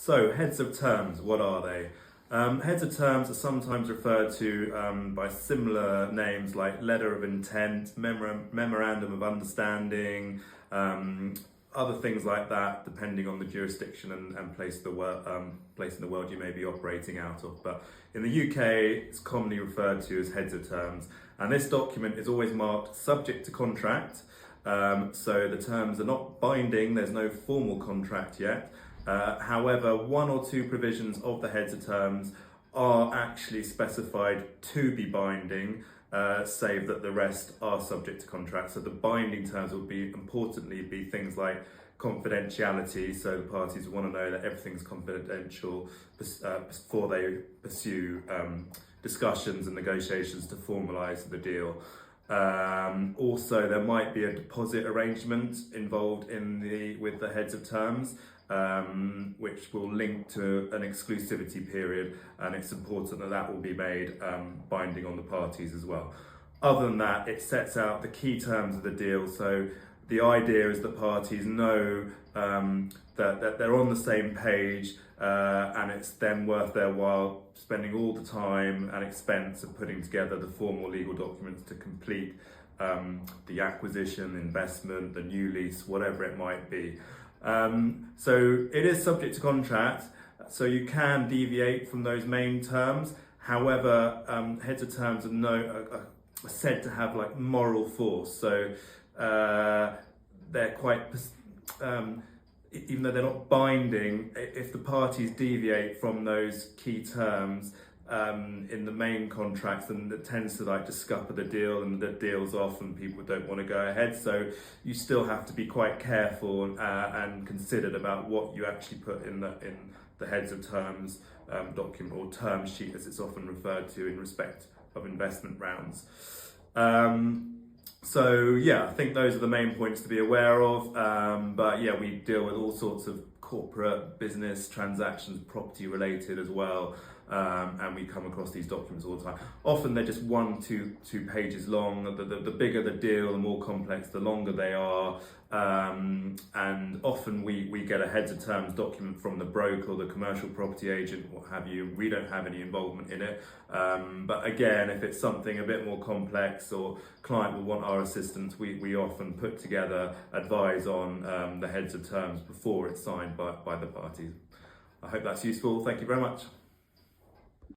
So, heads of terms, what are they? Heads of terms are sometimes referred to by similar names like letter of intent, memorandum of understanding, other things like that, depending on the jurisdiction and place in the world you may be operating out of. But in the UK, it's commonly referred to as heads of terms. And this document is always marked subject to contract. So the terms are not binding, there's no formal contract yet. However, one or two provisions of the heads of terms are actually specified to be binding, save that the rest are subject to contract. So the binding terms will importantly be things like confidentiality, so the parties want to know that everything's confidential before they pursue discussions and negotiations to formalise the deal. Also, there might be a deposit arrangement involved with the heads of terms, which will link to an exclusivity period, and it's important that that will be made binding on the parties as well. Other than that, it sets out the key terms of the deal. So the idea is that parties know that they're on the same page, and it's then worth their while spending all the time and expense of putting together the formal legal documents to complete the acquisition, investment, the new lease, whatever it might be. So it is subject to contract, so you can deviate from those main terms. However, heads of terms are said to have like moral force. So they're quite, even though they're not binding, if the parties deviate from those key terms in the main contracts, then it tends to like to scupper the deal, and the deal's off and people don't want to go ahead. So you still have to be quite careful and considered about what you actually put in the heads of terms document, or term sheet as it's often referred to in respect of investment rounds. So yeah, I think those are the main points to be aware of. But yeah, we deal with all sorts of corporate business transactions, property related as well. And we come across these documents all the time. Often they're just two pages long. The bigger the deal, the more complex, the longer they are. And often we get a heads of terms document from the broker or the commercial property agent, what have you. We don't have any involvement in it. But again, if it's something a bit more complex or client will want our assistance, we often put together, advise on the heads of terms before it's signed by the parties. I hope that's useful. Thank you very much.